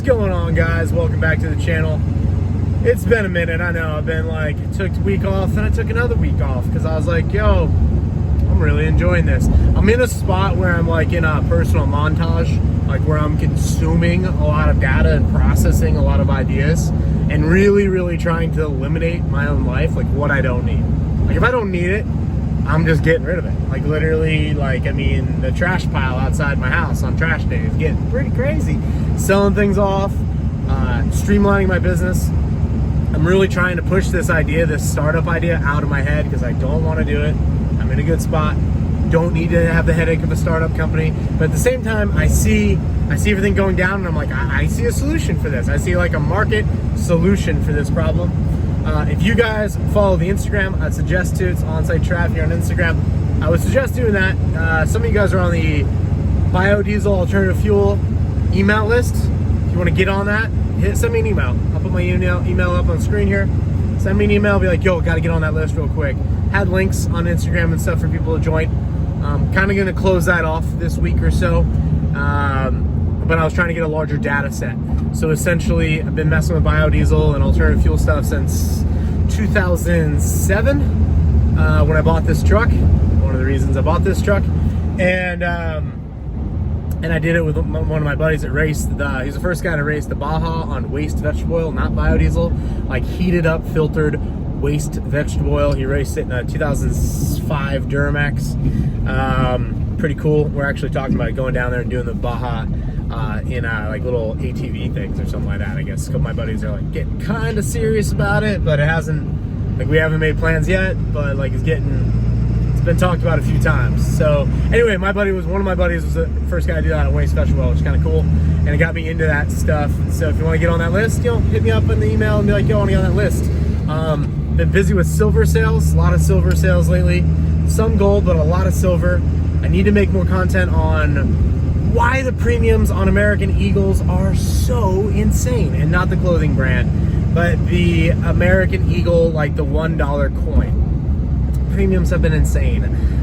What's going on, guys? Welcome back to the channel. It's been a minute, I know. I've been like, took a week off, then I took another week off because I was like, yo, I'm really enjoying this. I'm in a spot where I'm like in a personal montage, like where I'm consuming a lot of data and processing a lot of ideas and really trying to eliminate my own life, like what I don't need. Like if I don't need it, I'm just getting rid of it. Like literally, like, I mean, the trash pile outside my house on trash day is getting pretty crazy. Selling things off, streamlining my business. I'm really trying to push this idea, this startup idea out of my head because I don't want to do it. I'm in a good spot. Don't need to have the headache of a startup company. But at the same time, I see everything going down and I'm like, I see a solution for this. I see like a market solution for this problem. If you guys follow the Instagram, I'd suggest to. It's OnSiteTrav here on Instagram. I would suggest doing that. Some of you guys are on the biodiesel alternative fuel email list. If you want to get on that, send me an email. I'll put my email up on the screen here. Send me an email. Be like, yo, got to get on that list real quick. Had links on Instagram and stuff for people to join. Kind of going to close that off this week or so. But I was trying to get a larger data set. So essentially, I've been messing with biodiesel and alternative fuel stuff since 2007 when I bought this truck. One of the reasons I bought this truck. And I did it with one of my buddies that raced he's the first guy to race the Baja on waste vegetable oil, not biodiesel, like heated up, filtered waste vegetable oil. He raced it in a 2005 Duramax. Pretty cool. We're actually talking about going down there and doing the Baja in like little ATV things or something like that. I guess a couple of my buddies are like getting kind of serious about it, but it hasn't, like we haven't made plans yet, but like it's been talked about a few times. So anyway, one of my buddies was the first guy to do that on waste vegetable oil, which is kind of cool, and it got me into that stuff. So if you want to get on that list, hit me up in the email and be like, yo, I want to get on that list. Been busy with silver sales, a lot of silver sales lately, some gold, but a lot of silver. I need to make more content on why the premiums on American Eagles are so insane, and not the clothing brand, but the American Eagle, like the $1 coin. Premiums have been insane.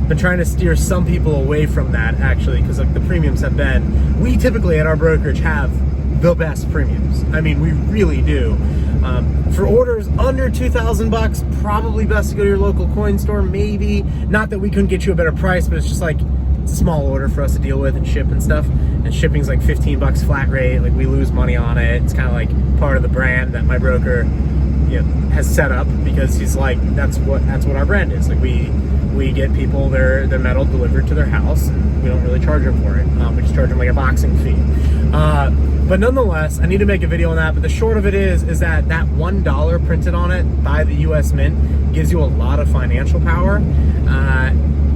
Been trying to steer some people away from that, actually, because like the premiums have been, we typically at our brokerage have the best premiums. I mean, we really do. For orders under 2,000 bucks, probably best to go to your local coin store, maybe. Not that we couldn't get you a better price, but it's just like, it's a small order for us to deal with and ship and stuff. And shipping's like 15 bucks flat rate. Like we lose money on it. It's kind of like part of the brand that my broker, has set up, because he's like, that's what our brand is. Like we get people their metal delivered to their house, and we don't really charge them for it. We just charge them like a boxing fee. But nonetheless, I need to make a video on that. But the short of it is that $1 printed on it by the U.S. Mint gives you a lot of financial power.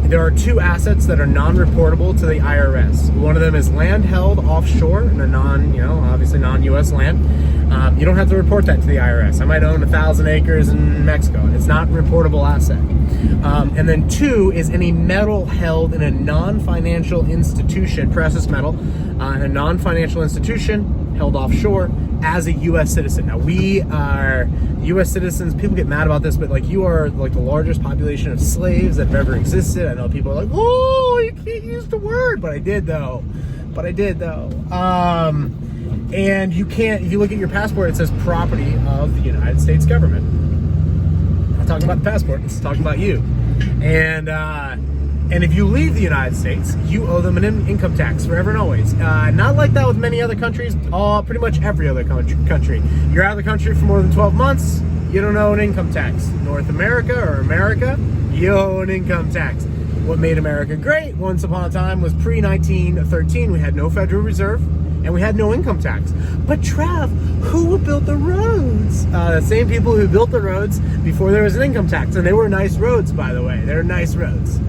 There are two assets that are non-reportable to the IRS. One of them is land held offshore in a obviously non-U.S. land. You don't have to report that to the IRS. I might own 1,000 acres in Mexico. It's not a reportable asset. And then two is any metal held in a non-financial institution, precious metal, in a non-financial institution held offshore as a U.S. citizen. Now, we are U.S. citizens. People get mad about this, but like you are like the largest population of slaves that have ever existed. I know people are like, oh, you can't use the word, but I did though. And you can't, if you look at your passport, it says property of the United States government. I'm not talking about the passport, it's talking about you. And if you leave the United States, you owe them an income tax forever and always. Not like that with many other countries, pretty much every other country. You're out of the country for more than 12 months, you don't owe an income tax. North America or America, you owe an income tax. What made America great once upon a time was pre-1913, we had no Federal Reserve, and we had no income tax. But Trav, who built the roads? The same people who built the roads before there was an income tax. And they were nice roads, by the way. They were nice roads.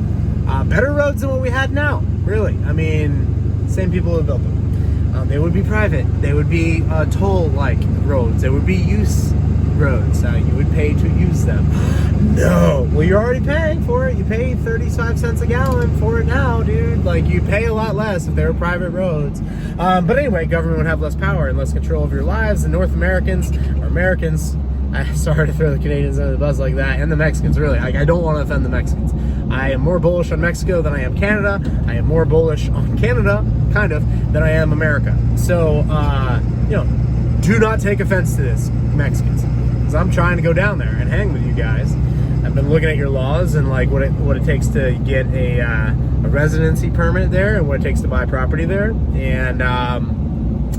Better roads than what we had now, really. I mean, same people who built them. They would be private. They would be toll-like roads. They would be use roads. You would pay to use them. No. Well, you're already paying for it. You pay 35 cents a gallon for it now, dude. Like, you pay a lot less if they were private roads. But anyway, government would have less power and less control of your lives. The North Americans, or Americans, sorry to throw the Canadians under the bus like that, and the Mexicans, really. Like, I don't want to offend the Mexicans. I am more bullish on Mexico than I am Canada. I am more bullish on Canada, kind of, than I am America. So, do not take offense to this, Mexicans, because I'm trying to go down there and hang with you guys. I've been looking at your laws and like what it takes to get a residency permit there and what it takes to buy property there. And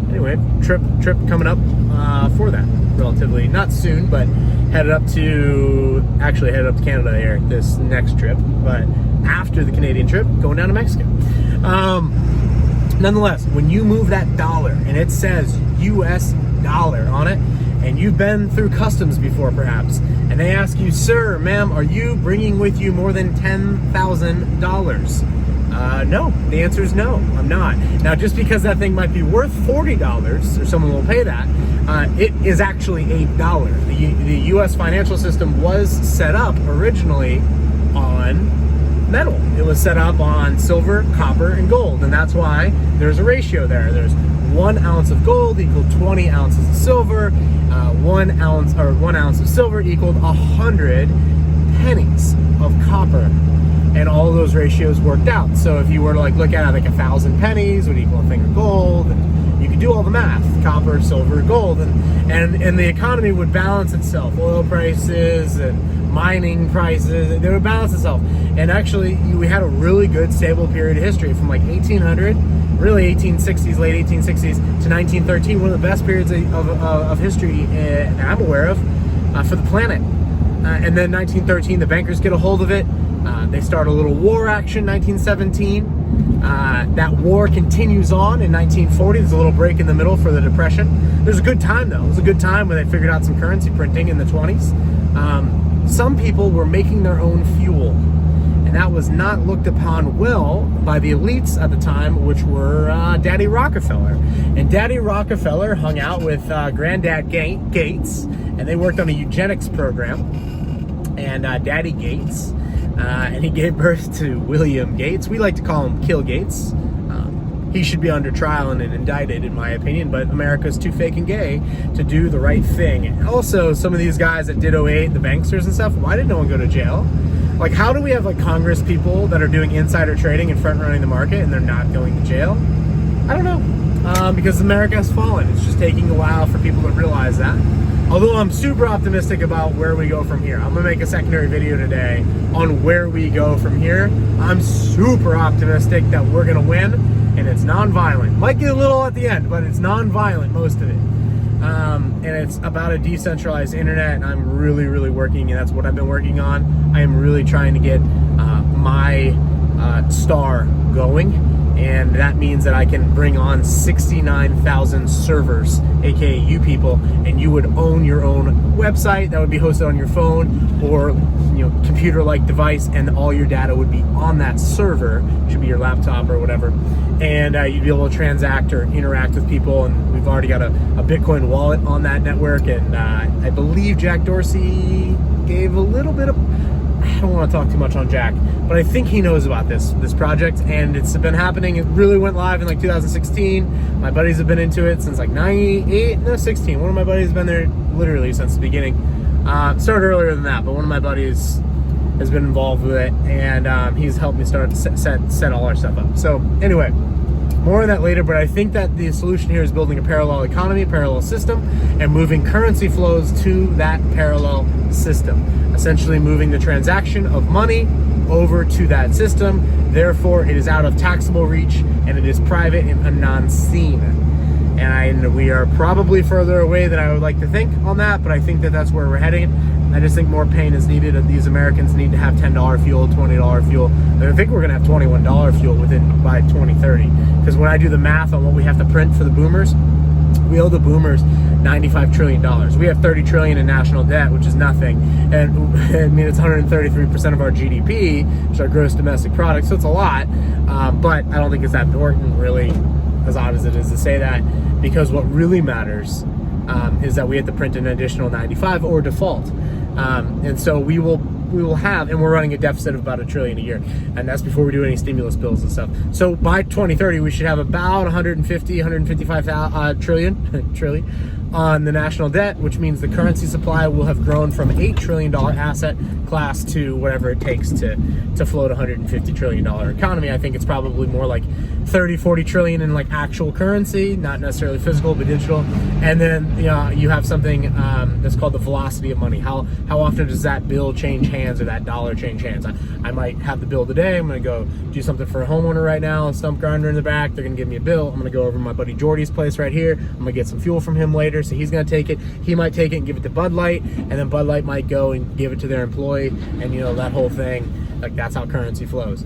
anyway, trip coming up for that relatively, not soon, but headed up to Canada here this next trip. But after the Canadian trip, going down to Mexico. Nonetheless, when you move that dollar and it says US dollar on it, and you've been through customs before perhaps, and they ask you, sir, ma'am, are you bringing with you more than $10,000? No, the answer is no, I'm not. Now, just because that thing might be worth $40, or someone will pay that, it is actually $8. The US financial system was set up originally on metal. It was set up on silver, copper, and gold, and that's why there's a ratio there. There's 1 ounce of gold equaled 20 ounces of silver. 1 ounce of silver equaled 100 pennies of copper, and all of those ratios worked out. So if you were to like look at it, like 1,000 pennies would equal a thing of gold, and you could do all the math: copper, silver, gold, and the economy would balance itself. Oil prices and mining prices, they would balance itself. And actually, we had a really good stable period of history from like 1800, really 1860s, late 1860s to 1913, one of the best periods of history that I'm aware of for the planet. And then 1913, the bankers get a hold of it. They start a little war action, 1917. That war continues on in 1940. There's a little break in the middle for the Depression. There's a good time though. It was a good time when they figured out some currency printing in the 20s. Some people were making their own fuel, and that was not looked upon well by the elites at the time, which were Daddy Rockefeller. And Daddy Rockefeller hung out with Granddad Gates, and they worked on a eugenics program. And Daddy Gates, and he gave birth to William Gates. We like to call him Kill Gates. He should be under trial and indicted, in my opinion, but America's too fake and gay to do the right thing. And also, some of these guys that did 08, the banksters and stuff, why did no one go to jail? Like, how do we have like Congress people that are doing insider trading and front running the market and they're not going to jail? I don't know. Because America has fallen. It's just taking a while for people to realize that. Although I'm super optimistic about where we go from here. I'm gonna make a secondary video today on where we go from here. I'm super optimistic that we're gonna win, and it's non-violent. Might get a little at the end, but it's non-violent, most of it. And it's about a decentralized internet, and I'm really, really working, and that's what I've been working on. I am really trying to get my star going, and that means that I can bring on 69,000 servers, aka you people, and you would own your own website that would be hosted on your phone or computer-like device, and all your data would be on that server. It should be your laptop or whatever, and you'd be able to transact or interact with people. And we've already got a Bitcoin wallet on that network, and I believe Jack Dorsey gave a little bit of, I don't want to talk too much on Jack, but I think he knows about this project, and it's been happening. It really went live in like 2016. My buddies have been into it since like 16. One of my buddies has been there literally since the beginning. Started earlier than that, but one of my buddies has been involved with it, and he's helped me set all our stuff up. So anyway, more on that later, but I think that the solution here is building a parallel economy, parallel system, and moving currency flows to that parallel system. Essentially moving the transaction of money over to that system. Therefore, it is out of taxable reach, and it is private and non-seen. And we are probably further away than I would like to think on that, but I think that that's where we're heading. I just think more pain is needed. These Americans need to have $10 fuel, $20 fuel. I think we're gonna have $21 fuel by 2030. Because when I do the math on what we have to print for the boomers, we owe the boomers $95 trillion. We have $30 trillion in national debt, which is nothing. And I mean, it's 133% of our GDP, which is our gross domestic product, so it's a lot. But I don't think it's that important, really, as odd as it is to say that, because what really matters is that we have to print an additional 95 or default. And so we will have, and we're running a deficit of about $1 trillion a year, and that's before we do any stimulus bills and stuff. So by 2030, we should have about 155 trillion on the national debt, which means the currency supply will have grown from $8 trillion asset class to whatever it takes to float a $150 trillion economy. I think it's probably more like 30, 40 trillion in like actual currency, not necessarily physical, but digital. And then you have something that's called the velocity of money. How often does that bill change hands or that dollar change hands? I might have the bill today. I'm going to go do something for a homeowner right now, and Stump Grinder in the back. They're going to give me a bill. I'm going to go over to my buddy Jordy's place right here. I'm going to get some fuel from him later. So he's going to take it. He might take it and give it to Bud Light, and then Bud Light might go and give it to their employee, and that whole thing. Like, that's how currency flows.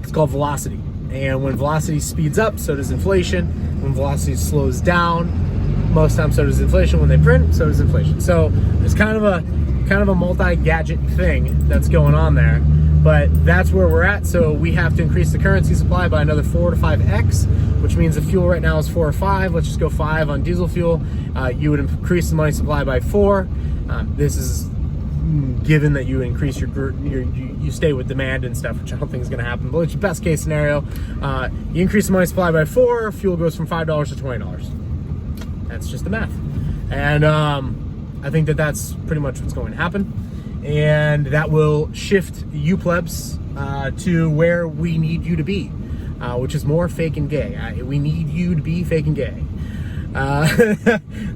It's called velocity. And when velocity speeds up, so does inflation. When velocity slows down, most times so does inflation. When they print, so does inflation. So there's kind of a multi-gadget thing that's going on there. But that's where we're at. So we have to increase the currency supply by another 4 to 5x, which means the fuel right now is 4 or 5. Let's just go 5 on diesel fuel. You would increase the money supply by 4. This is given that you increase you stay with demand and stuff, which I don't think is going to happen, but it's your best case scenario. You increase the money supply by 4, fuel goes from $5 to $20. That's just the math. And I think that that's pretty much what's going to happen. And that will shift you plebs to where we need you to be, which is more fake and gay. We need you to be fake and gay.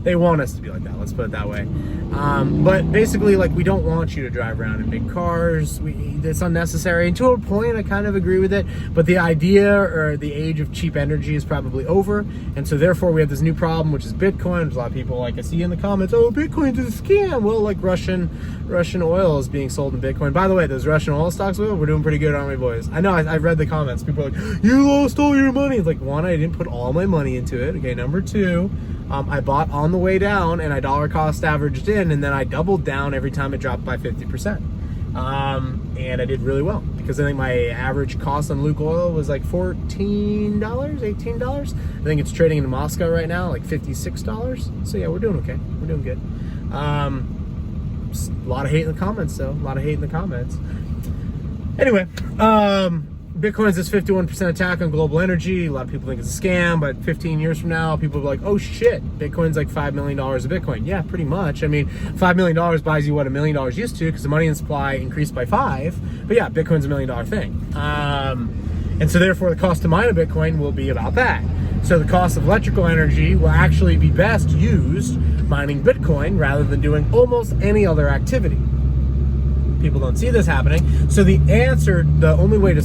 They want us to be like that, let's put it that way. But basically, like, we don't want you to drive around in big cars. It's unnecessary. And to a point, I kind of agree with it. But the idea or the age of cheap energy is probably over. And so therefore, we have this new problem, which is Bitcoin. There's a lot of people, like I see in the comments, oh, Bitcoin's a scam. Well, like Russian oil is being sold in Bitcoin. By the way, those Russian oil stocks, we're doing pretty good, aren't we, boys? I know, I've read the comments. People are like, you lost all your money. It's like, one, I didn't put all my money into it. Okay, number two, I bought on the way down and I dollar cost averaged in, and then I doubled down every time it dropped by 50%. And I did really well because I think my average cost on Luke Oil was like $14, $18. I think it's trading in Moscow right now, like $56. So yeah, we're doing okay. We're doing good. A lot of hate in the comments though. A lot of hate in the comments. Anyway, Bitcoin's this 51% attack on global energy. A lot of people think it's a scam, but 15 years from now, people will be like, oh shit, Bitcoin's like $5 million of Bitcoin. Yeah, pretty much. I mean, $5 million buys you what $1 million used to, because the money and supply increased by 5. But yeah, Bitcoin's $1 million thing. And so therefore, the cost to mine a Bitcoin will be about that. So the cost of electrical energy will actually be best used mining Bitcoin rather than doing almost any other activity. People don't see this happening. So the answer, the only way to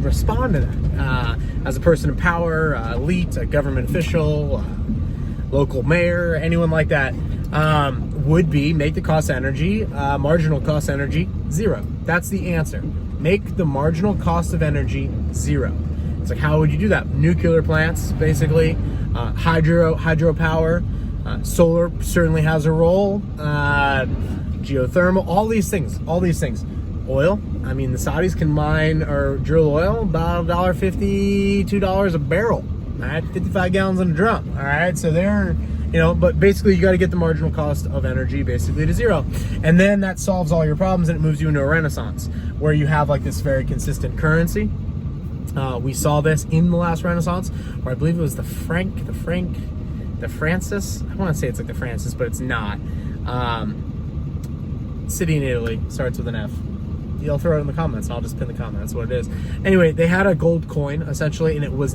respond to that, as a person in power, elite, a government official, local mayor, anyone like that, would be make the cost of energy, marginal cost of energy, 0. That's the answer. Make the marginal cost of energy 0. It's like, how would you do that? Nuclear plants, basically, hydropower, solar certainly has a role, geothermal, all these things. Oil, I mean, the Saudis can mine or drill oil about $1.50, $2 a barrel, all right, 55 gallons in a drum, all right, so they're, but basically you got to get the marginal cost of energy basically to 0, and then that solves all your problems, and it moves you into a renaissance where you have like this very consistent currency. We saw this in the last Renaissance, where I believe it was the Francis, I want to say it's like the Francis, but it's not. City in Italy, starts with an F. You'll throw it in the comments and I'll just pin the comment. That's what it is. Anyway, they had a gold coin essentially, and it was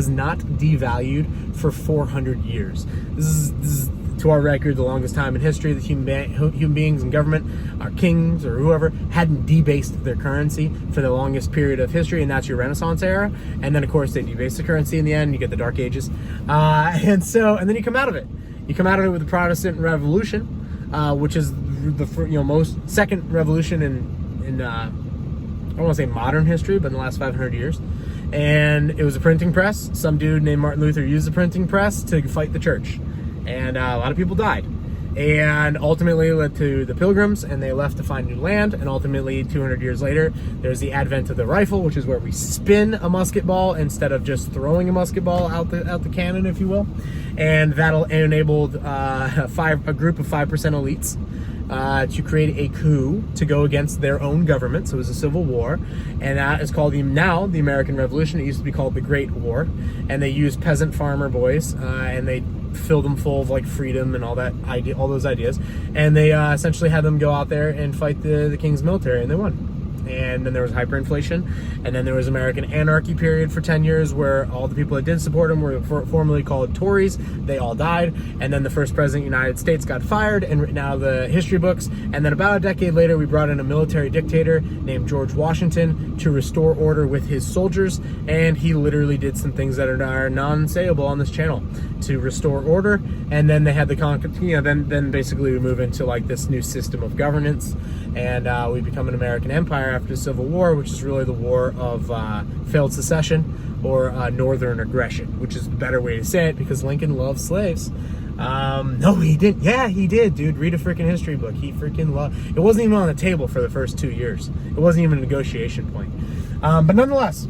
not devalued for 400 years. This is to our record the longest time in history that human beings and government, our kings or whoever, hadn't debased their currency for the longest period of history, and that's your Renaissance era. And then of course they debase the currency in the end. You get the Dark Ages, and then you come out of it. You come out of it with the Protestant Revolution, which is the most second revolution in I don't want to say modern history, but in the last 500 years. And it was a printing press. Some dude named Martin Luther used the printing press to fight the church, and a lot of people died. And ultimately led to the Pilgrims, and they left to find new land. And ultimately, 200 years later, there's the advent of the rifle, which is where we spin a musket ball instead of just throwing a musket ball out the cannon, if you will. And that'll enabled a group of 5% elites to create a coup to go against their own government. So it was a civil war, and that is called now the American Revolution. It used to be called the Great War, and they used peasant farmer boys, and they filled them full of like freedom and all those ideas, and they essentially had them go out there and fight the king's military, and they won. And then there was hyperinflation, and then there was American anarchy period for 10 years where all the people that didn't support him were formerly called Tories. They all died, and then the first president of the United States got fired and written out of the history books. And then about a decade later, we brought in a military dictator named George Washington to restore order with his soldiers, and he literally did some things that are non-sayable on this channel to restore order. And then they had the then basically we move into like this new system of governance, and we become an American empire after the Civil War, which is really the war of failed secession or northern aggression, which is the better way to say it because Lincoln loved slaves. No, he didn't. Yeah, he did, dude. Read a freaking history book. He freaking loved. It wasn't even on the table for the first 2 years. It wasn't even a negotiation point. But nonetheless,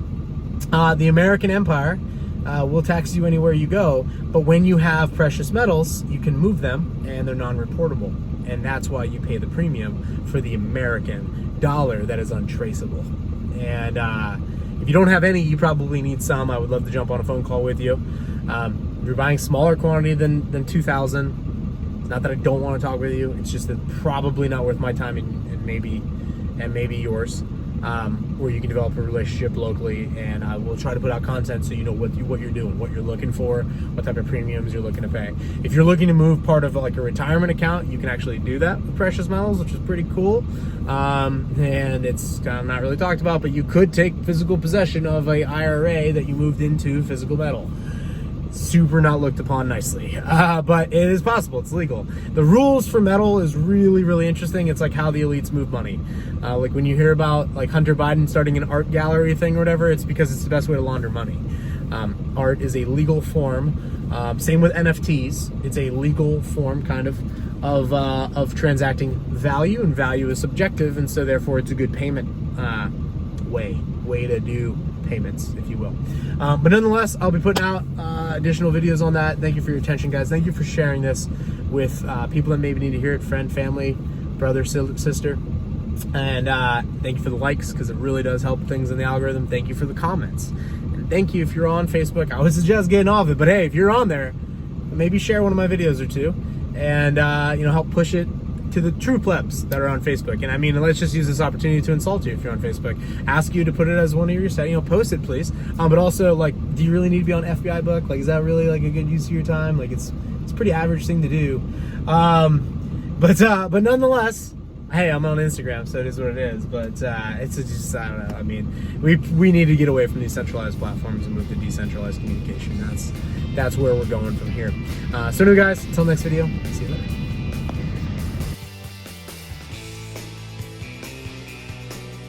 the American empire will tax you anywhere you go, but when you have precious metals, you can move them and they're non-reportable. And that's why you pay the premium for the American dollar that is untraceable. And if you don't have any, you probably need some. I would love to jump on a phone call with you. If you're buying smaller quantity than 2,000, it's not that I don't want to talk with you. It's just that probably not worth my time and maybe yours. Where you can develop a relationship locally, and I will try to put out content so you know what you're doing, what you're looking for, what type of premiums you're looking to pay. If you're looking to move part of like a retirement account, you can actually do that with precious metals, which is pretty cool. And it's kind of not really talked about, but you could take physical possession of a IRA that you moved into physical metal. Super not looked upon nicely, but it is possible. It's legal. The rules for metal is really, really interesting. It's like how the elites move money. Like when you hear about like Hunter Biden starting an art gallery thing or whatever, it's because it's the best way to launder money. Art is a legal form. Same with NFTs. It's a legal form kind of transacting value, and value is subjective, and so therefore it's a good payment way to do payments, if you will. But nonetheless, I'll be putting out additional videos on that. Thank you for your attention, guys. Thank you for sharing this with people that maybe need to hear it, friend, family, brother, sister. And thank you for the likes, because it really does help things in the algorithm. Thank you for the comments. And thank you if you're on Facebook. I would suggest getting off it, but hey, if you're on there, maybe share one of my videos or two, and help push it to the true plebs that are on Facebook. And I mean, let's just use this opportunity to insult you if you're on Facebook. Ask you to put it as one of your settings, post it, please. But also, like, do you really need to be on FBI book? Like, is that really like a good use of your time? Like, it's a pretty average thing to do. But nonetheless, hey, I'm on Instagram, so it is what it is. But it's just, I don't know. I mean, we need to get away from these centralized platforms and move to decentralized communication. That's where we're going from here. So anyway, guys, until next video, see you later.